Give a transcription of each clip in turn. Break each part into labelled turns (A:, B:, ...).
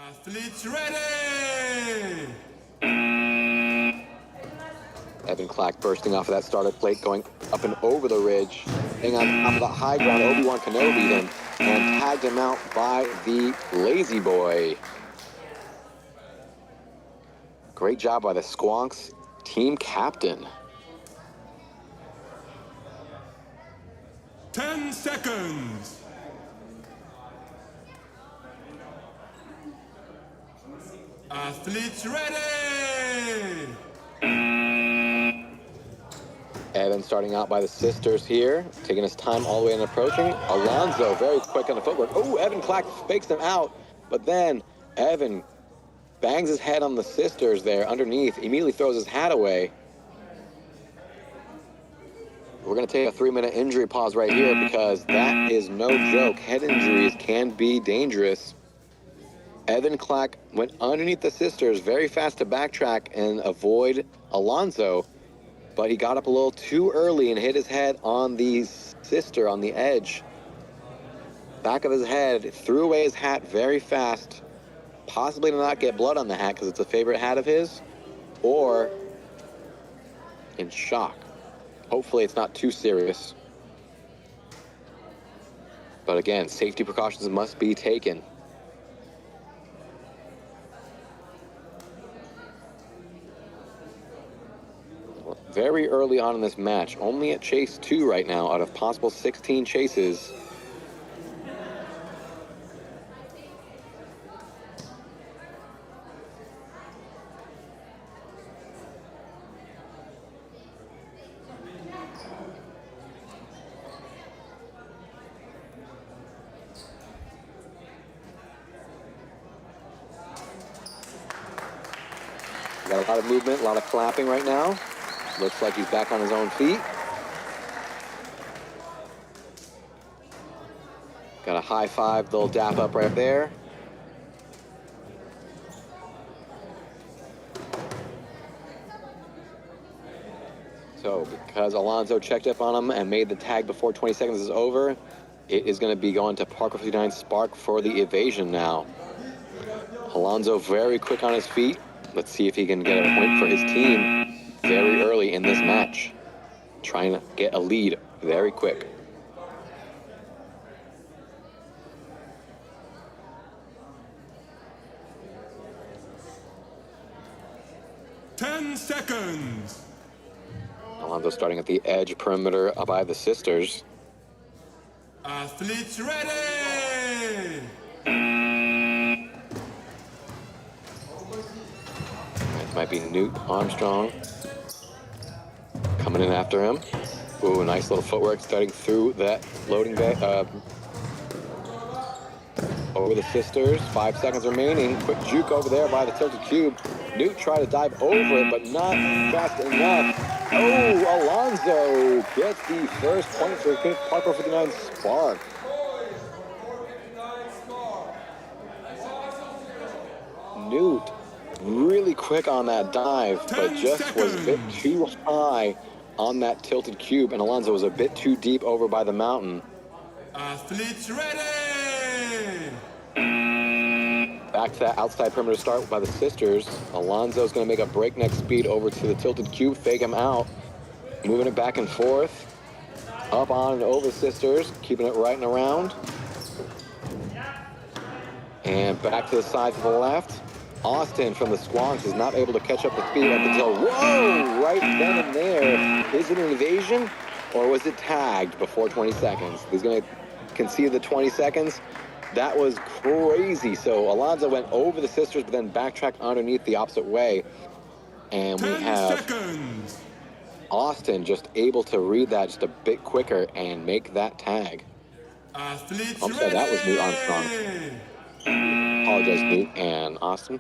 A: Athletes ready!
B: Evan Clack bursting off of that starter plate, going up and over the ridge, staying on top of the high ground. Obi-Wan Kenobi'd him and tagged him out by the Lazy Boy. Great job by the Squonks team captain.
A: 10 seconds. Athletes ready!
B: Evan starting out by the sisters here, taking his time all the way and approaching. Alonso very quick on the footwork. Oh, Evan Clack fakes him out, but then Evan bangs his head on the sisters there underneath, immediately throws his hat away. We're going to take a 3-minute injury pause right here because that is no joke. Head injuries can be dangerous. Evan Clack went underneath the sisters very fast to backtrack and avoid Alonso, but he got up a little too early and hit his head on the sister on the edge. Back of his head, threw away his hat very fast, possibly to not get blood on the hat because it's a favorite hat of his, or in shock. Hopefully it's not too serious. But again, safety precautions must be taken. Very early on in this match, only at chase 2 right now out of possible 16 chases. Got a lot of movement, a lot of clapping right now. Looks like he's back on his own feet. Got a high five, little dap up right there. So because Alonso checked up on him and made the tag before 20 seconds is over, it is going to be going to Parkour59 Spark for the evasion now. Alonso very quick on his feet. Let's see if he can get a point for his team very early in this match. Trying to get a lead very quick.
A: Ten seconds.
B: Alonso starting at the edge perimeter by the sisters.
A: Athletes ready!
B: It might be Newt Armstrong coming in after him. Ooh, nice little footwork starting through that loading bay. Over the sisters, 5 seconds remaining. Quick juke over there by the tilted cube. Newt tried to dive over it, but not fast enough. Oh, Alonso gets the first point for Parkour59 Spark. Newt really quick on that dive, but just was a bit too high on that tilted cube, and Alonso was a bit too deep over by the mountain.
A: Athletes ready!
B: Back to that outside perimeter start by the sisters. Alonso's going to make a breakneck speed over to the tilted cube, fake him out, moving it back and forth, up on and over the sisters, keeping it right and around, and back to the side to the left. Austin from the Squonks is not able to catch up the speed up until, whoa, right then and there. Is it an evasion or was it tagged before 20 seconds? He's going to concede the 20 seconds. That was crazy. So Alonso went over the sisters, but then backtracked underneath the opposite way. And we have Austin just able to read that just a bit quicker and make that tag. I'm sorry, that was Newt Armstrong. Apologize, Newt and Austin.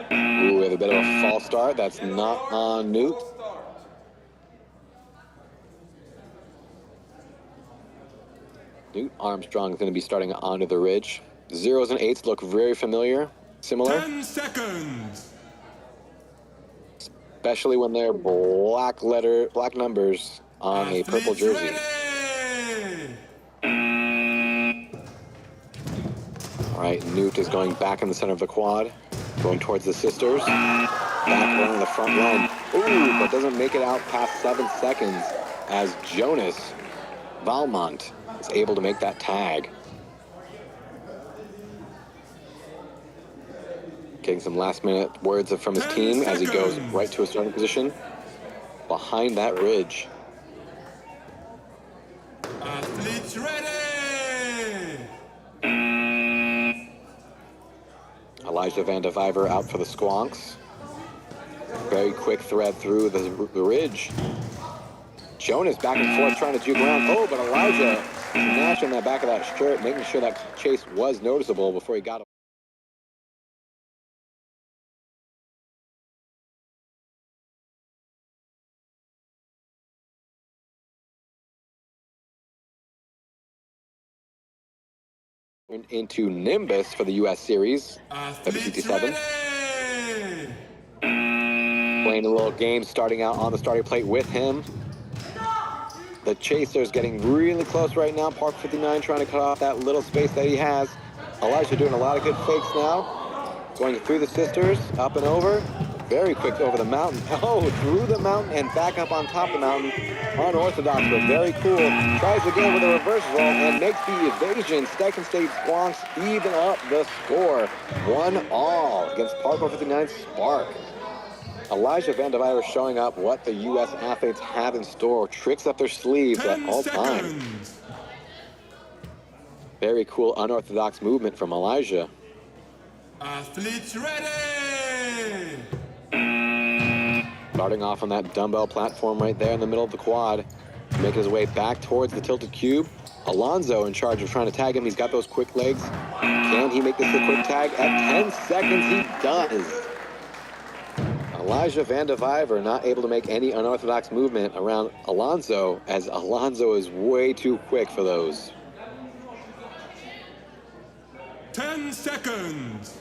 B: Ooh, we have a bit of a false start. That's not on Newt. Newt Armstrong is going to be starting onto the ridge. 0s and 8s look very familiar, similar.
A: 10 seconds.
B: Especially when they're black numbers on a purple jersey. right, Newt is going back in the center of the quad, going towards the sisters. Back along the front line. Ooh, but doesn't make it out past 7 seconds as Jonas Valmont is able to make that tag. Getting some last-minute words from his team as he goes right to a starting position behind that ridge.
A: Athletes ready!
B: Elijah Van de Viver out for the Squonks. Very quick thread through the ridge. Jonas back and forth trying to juke around. Oh, but Elijah snatching that back of that shirt, making sure that chase was noticeable before he got into Nimbus for the U.S. Series, WCT7. Playing a little game, starting out on the starting plate with him. The Chaser's getting really close right now. Park 59 trying to cut off that little space that he has. Elijah doing a lot of good fakes now. Going through the sisters, up and over. Very quick over the mountain. Oh, through the mountain and back up on top of the mountain. Unorthodox, but very cool. Tries again with a reverse roll and makes the evasion. Second State Squonks even up the score. 1-all against Parkour 59 Spark. Elijah Van de Viver showing up what the U.S. athletes have in store. Tricks up their sleeves at all times. Very cool, unorthodox movement from Elijah.
A: Athletes ready!
B: Starting off on that dumbbell platform right there in the middle of the quad. Making his way back towards the tilted cube. Alonzo in charge of trying to tag him. He's got those quick legs. Can he make this a quick tag? At 10 seconds, he does. Elijah Van de Viver not able to make any unorthodox movement around Alonzo, as Alonzo is way too quick for those.
A: 10 seconds.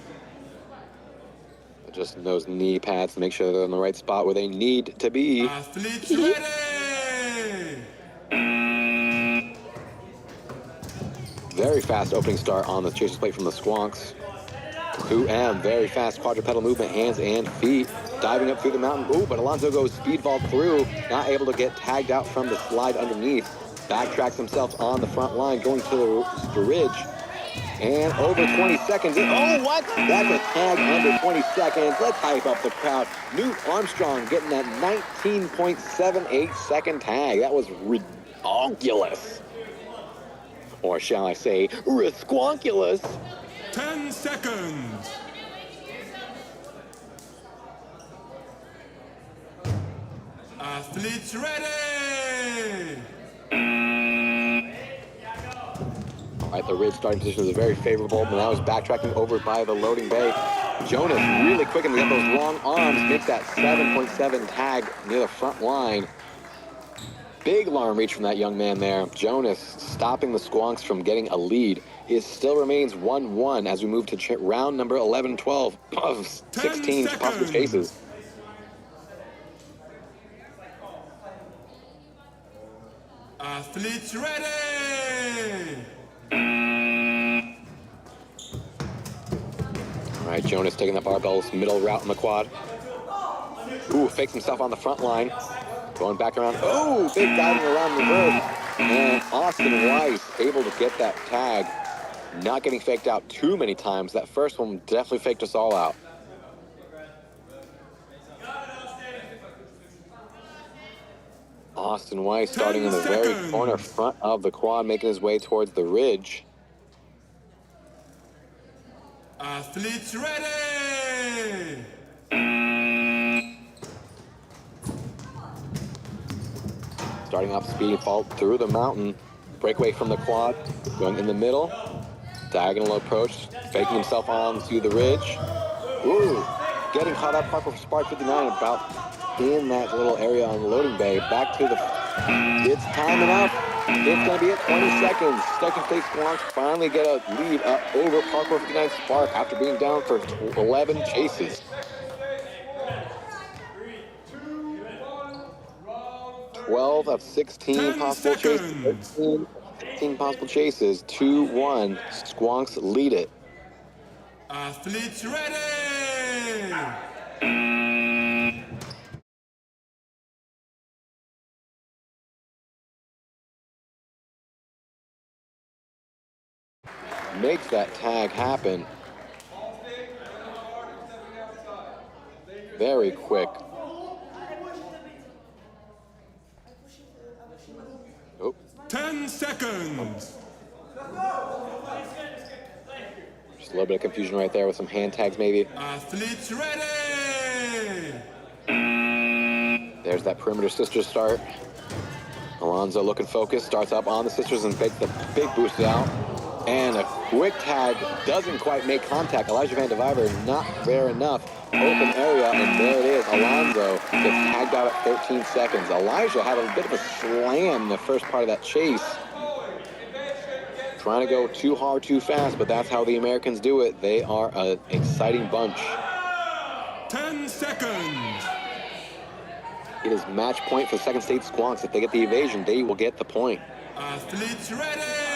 B: Just those knee pads to make sure they're in the right spot where they need to be.
A: Athletes ready!
B: Very fast opening start on the Chaser's plate from the Squonks. 2M, very fast quadrupedal movement, hands and feet. Diving up through the mountain. Ooh, but Alonzo goes speedball through. Not able to get tagged out from the slide underneath. Backtracks himself on the front line, going to the ridge. And over 20 seconds. Oh, what? That's a tag under 20 seconds. Let's hype up the crowd. Newt Armstrong getting that 19.78 second tag. That was ridiculous. Or shall I say, risquonkulous.
A: 10 seconds. Athletes ready!
B: All right, the ridge starting position is very favorable, but now he's backtracking over by the loading bay. Jonas really quick and got those long arms, makes that 7.7 tag near the front line. Big long reach from that young man there. Jonas stopping the Squonks from getting a lead. It still remains 1-1 as we move to round number 11-12 of 16 possible chases.
A: Athletes ready!
B: All right, Jonas taking the barbell's middle route in the quad. Ooh, fakes himself on the front line. Going back around. Oh, big diving around the reverse. And Austin Weiss able to get that tag. Not getting faked out too many times. That first one definitely faked us all out. Austin Weiss starting in the very corner front of the quad, making his way towards the ridge.
A: Athletes ready!
B: Starting off speed fault through the mountain. Breakaway from the quad, going in the middle. Diagonal approach, faking himself onto the ridge. Ooh, getting caught up. Parkour Spark 59 about in that little area on the loading bay. Back to the... It's time enough. It's going to be at 20 seconds. Second State Squonks finally get a lead up over Parkour 59 Spark after being down for 11 chases. 12 of 16 possible chases. 16 possible chases. 2-1. Squonks lead it.
A: Athletes ready!
B: Makes that tag happen. Very quick. Oh.
A: 10 seconds.
B: Just a little bit of confusion right there with some hand tags maybe.
A: Athletes ready!
B: There's that perimeter sister start. Alonso looking focused, starts up on the sisters and takes the big boost out. And a quick tag doesn't quite make contact. Elijah Van de Viver not there enough. Open area, and there it is. Alonso gets tagged out at 13 seconds. Elijah had a bit of a slam in the first part of that chase. Trying to go too hard, too fast, but that's how the Americans do it. They are an exciting bunch.
A: 10 seconds.
B: It is match point for Second State Squonks. If they get the evasion, they will get the point.
A: Athletes ready!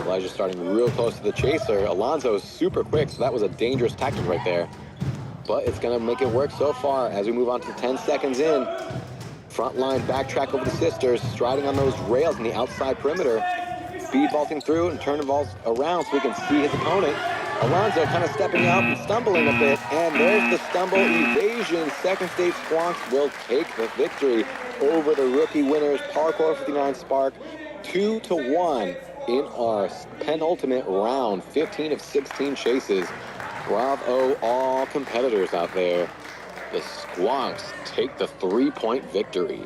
B: Elijah starting real close to the chaser. Alonso is super quick, so that was a dangerous tactic right there. But it's going to make it work so far as we move on to 10 seconds in. Front line backtrack over the sisters, striding on those rails in the outside perimeter. Speed vaulting through and turning vaults around so we can see his opponent. Alonso kind of stepping up and stumbling a bit, and there's the stumble evasion. Second State Squonks will take the victory over the rookie winners, Parkour 59 Spark, 2-1 in our penultimate round, 15 of 16 chases. Bravo all competitors out there. The Squonks take the 3-point victory.